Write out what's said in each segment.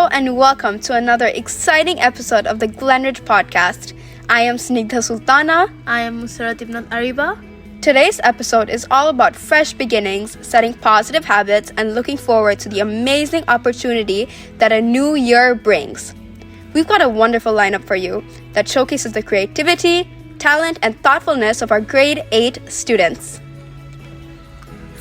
Hello and welcome to another exciting episode of the Glenridge podcast. I am Snigdha Sultana. I am Musrat Ibn Ariba. Today's episode is all about fresh beginnings, setting positive habits, and looking forward to the amazing opportunity that a new year brings. We've got a wonderful lineup for you that showcases the creativity, talent, and thoughtfulness of our grade 8 students.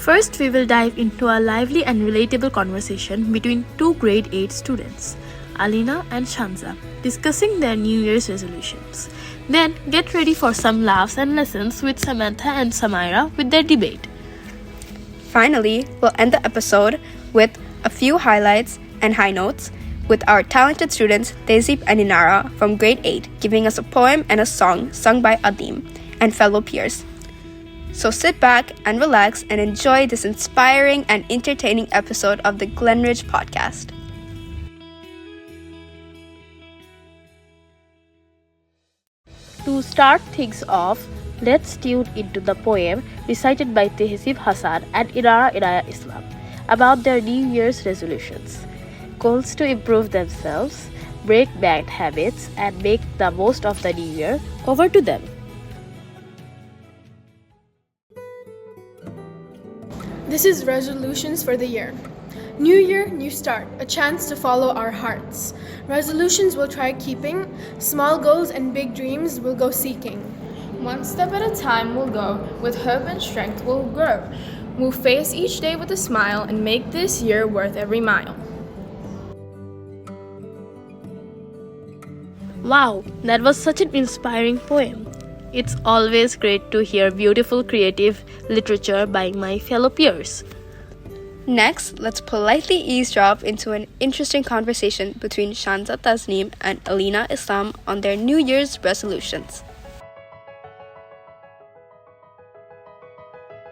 First, we will dive into a lively and relatable conversation between two grade 8 students, Alina and Shanza, discussing their New Year's resolutions. Then, get ready for some laughs and lessons with Samantha and Samaira with their debate. Finally, we'll end the episode with a few highlights and high notes with our talented students Tezip and Inara from grade 8 giving us a poem and a song sung by Adim and fellow peers. So sit back and relax and enjoy this inspiring and entertaining episode of the Glenridge podcast. To start things off, let's tune into the poem recited by Tehsib Hasan and Inara Inaya Islam about their New Year's resolutions, goals to improve themselves, break bad habits, and make the most of the new year. Over to them. This is resolutions for the year. New year, new start, a chance to follow our hearts. Resolutions we'll try keeping, small goals and big dreams we'll go seeking. One step at a time we'll go, with hope and strength we'll grow. We'll face each day with a smile and make this year worth every mile. Wow, that was such an inspiring poem. It's always great to hear beautiful creative literature by my fellow peers. Next, let's politely eavesdrop into an interesting conversation between Shanza Tasneem and Alina Islam on their New Year's resolutions.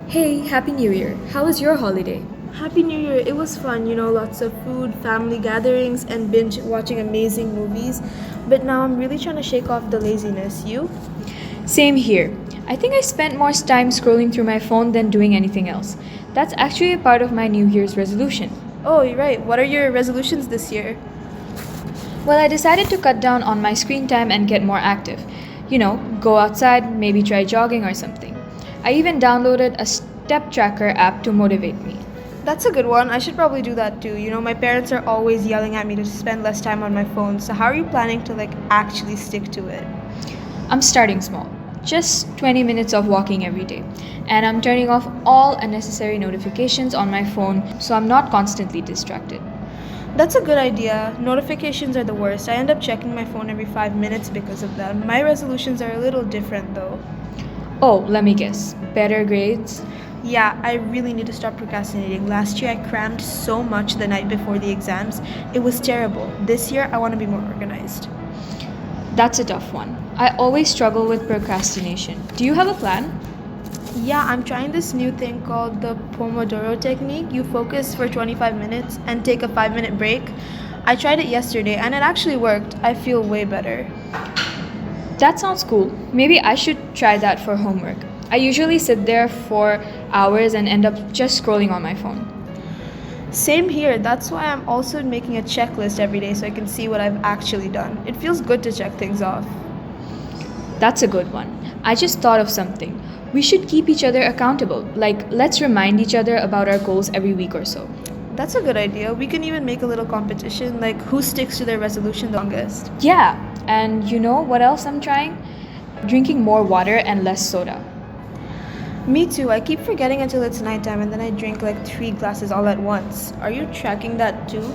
Hey, Happy New Year. How was your holiday? Happy New Year. It was fun, lots of food, family gatherings, and binge watching amazing movies. But now I'm really trying to shake off the laziness. You? Same here. I think I spent more time scrolling through my phone than doing anything else. That's actually a part of my New Year's resolution. Oh, you're right. What are your resolutions this year? Well, I decided to cut down on my screen time and get more active. Go outside, maybe try jogging or something. I even downloaded a step tracker app to motivate me. That's a good one. I should probably do that too. My parents are always yelling at me to spend less time on my phone. So how are you planning to actually stick to it? I'm starting small. Just 20 minutes of walking every day. And I'm turning off all unnecessary notifications on my phone so I'm not constantly distracted. That's a good idea. Notifications are the worst. I end up checking my phone every 5 minutes because of them. My resolutions are a little different though. Oh, let me guess. Better grades? Yeah, I really need to stop procrastinating. Last year I crammed so much the night before the exams. It was terrible. This year I want to be more organized. That's a tough one. I always struggle with procrastination. Do you have a plan? Yeah, I'm trying this new thing called the Pomodoro technique. You focus for 25 minutes and take a 5-minute break. I tried it yesterday and it actually worked. I feel way better. That sounds cool. Maybe I should try that for homework. I usually sit there for hours and end up just scrolling on my phone. Same here. That's why I'm also making a checklist every day so I can see what I've actually done. It feels good to check things off. That's a good one. I just thought of something. We should keep each other accountable. Let's remind each other about our goals every week or so. That's a good idea. We can even make a little competition, who sticks to their resolution the longest. Yeah, and you know what else I'm trying? Drinking more water and less soda. Me too. I keep forgetting until it's nighttime and then I drink 3 glasses all at once. Are you tracking that too?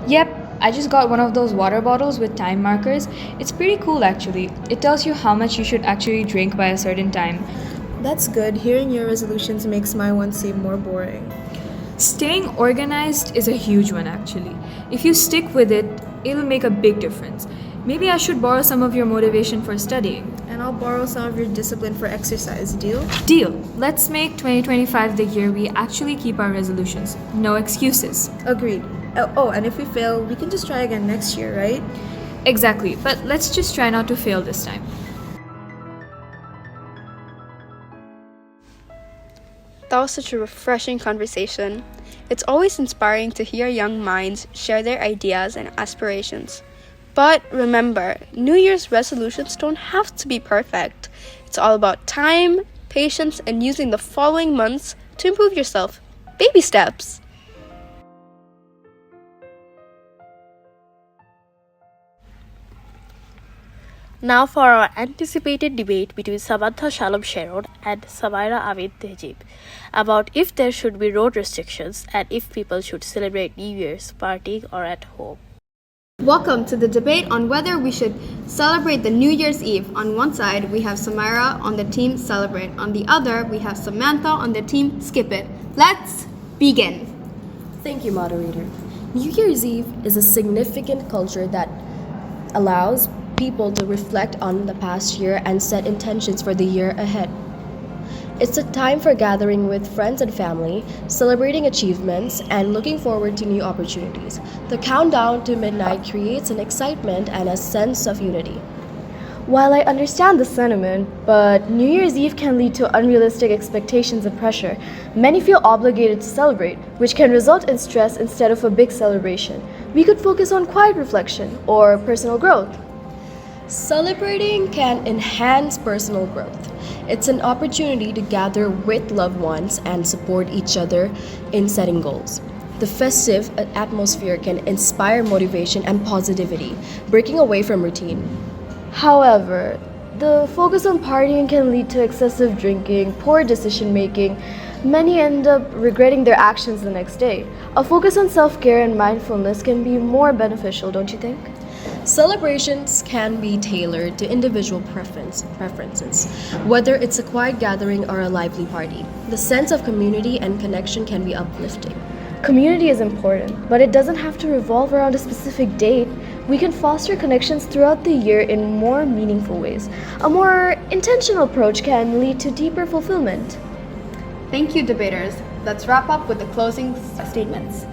Yep, I just got one of those water bottles with time markers. It's pretty cool actually. It tells you how much you should actually drink by a certain time. That's good. Hearing your resolutions makes my one seem more boring. Staying organized is a huge one actually. If you stick with it, it'll make a big difference. Maybe I should borrow some of your motivation for studying. And I'll borrow some of your discipline for exercise. Deal? Deal. Let's make 2025 the year we actually keep our resolutions. No excuses. Agreed. Oh, and if we fail, we can just try again next year, right? Exactly, but let's just try not to fail this time. That was such a refreshing conversation. It's always inspiring to hear young minds share their ideas and aspirations. But remember, New Year's resolutions don't have to be perfect. It's all about time, patience, and using the following months to improve yourself. Baby steps. Now for our anticipated debate between Samantha Shalom Sharon and Samaira Amin Tehjib about if there should be road restrictions and if people should celebrate New Year's partying or at home. Welcome to the debate on whether we should celebrate the New Year's Eve. On one side, we have Samaira on the team Celebrate. On the other, we have Samantha on the team Skip It. Let's begin. Thank you, moderator. New Year's Eve is a significant culture that allows people to reflect on the past year and set intentions for the year ahead. It's a time for gathering with friends and family, celebrating achievements, and looking forward to new opportunities. The countdown to midnight creates an excitement and a sense of unity. While I understand the sentiment, but New Year's Eve can lead to unrealistic expectations and pressure. Many feel obligated to celebrate, which can result in stress instead of a big celebration. We could focus on quiet reflection or personal growth. Celebrating can enhance personal growth. It's an opportunity to gather with loved ones and support each other in setting goals. The festive atmosphere can inspire motivation and positivity, breaking away from routine. However, the focus on partying can lead to excessive drinking, poor decision making. Many end up regretting their actions the next day. A focus on self-care and mindfulness can be more beneficial, don't you think? Celebrations can be tailored to individual preferences, whether it's a quiet gathering or a lively party. The sense of community and connection can be uplifting. Community is important, but it doesn't have to revolve around a specific date. We can foster connections throughout the year in more meaningful ways. A more intentional approach can lead to deeper fulfillment. Thank you, debaters. Let's wrap up with the closing statements.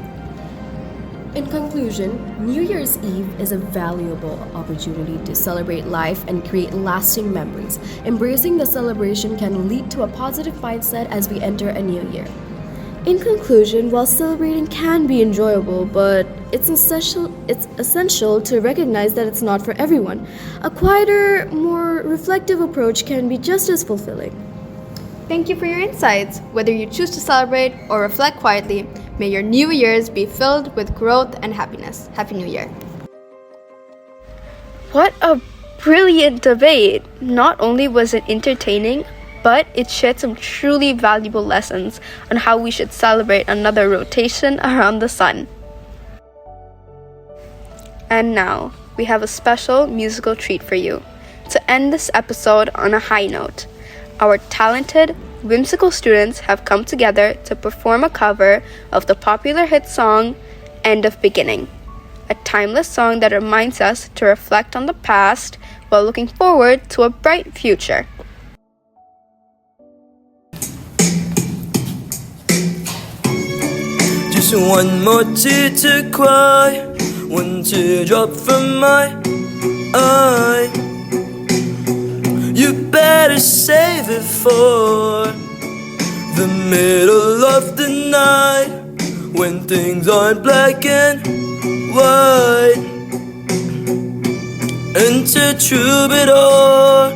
In conclusion, New Year's Eve is a valuable opportunity to celebrate life and create lasting memories. Embracing the celebration can lead to a positive mindset as we enter a new year. In conclusion, while celebrating can be enjoyable, but it's essential to recognize that it's not for everyone. A quieter, more reflective approach can be just as fulfilling. Thank you for your insights. Whether you choose to celebrate or reflect quietly, may your new years be filled with growth and happiness. Happy New Year. What a brilliant debate! Not only was it entertaining, but it shared some truly valuable lessons on how we should celebrate another rotation around the sun. And now, we have a special musical treat for you. To end this episode on a high note, our talented, whimsical students have come together to perform a cover of the popular hit song, End of Beginning, a timeless song that reminds us to reflect on the past while looking forward to a bright future. Just one more tear to cry, one teardrop from my eye. You better save it for the middle of the night, when things aren't black and white. Enter troubadour,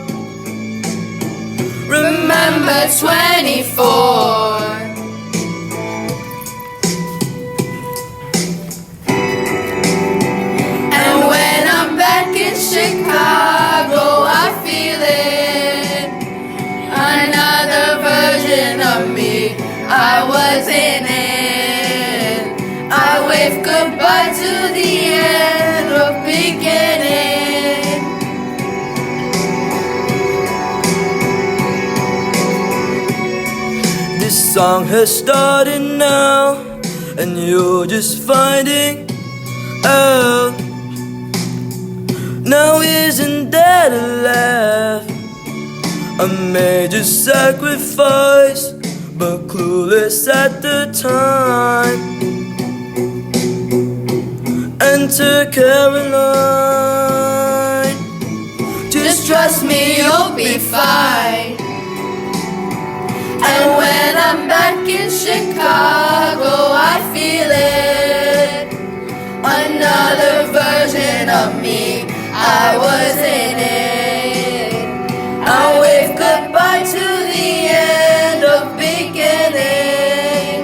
remember 24. And when I'm back in Chicago, I feel it. Another version of me, I was in it. I wave goodbye to the end of beginning. This song has started now, and you're just finding out. Now isn't that a laugh? A major sacrifice, but clueless at the time. Enter Caroline. Just trust me, you'll be fine. And when I'm back in Chicago, I feel feel it. Another version of me, I was in it. I wave goodbye to the end of beginning.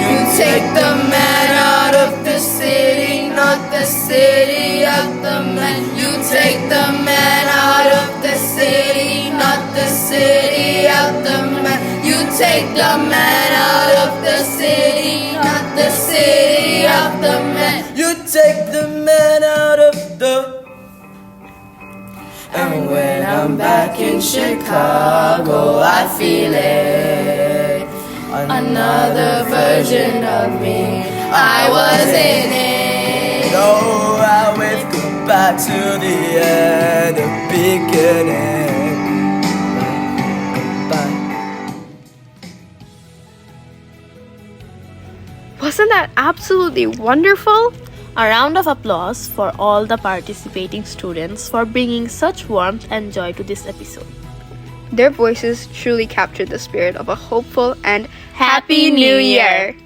You take the man out of the city, not the city out the man. You take the man out of the city, not the city out the man. You take the man out of the city, not the city out the man. You take the man out of the. And when I'm back in Chicago, I feel it. Another version of me, I was in it. Oh, I wave goodbye to the end of beginning. Bye. Wasn't that absolutely wonderful? A round of applause for all the participating students for bringing such warmth and joy to this episode. Their voices truly captured the spirit of a hopeful and Happy New Year!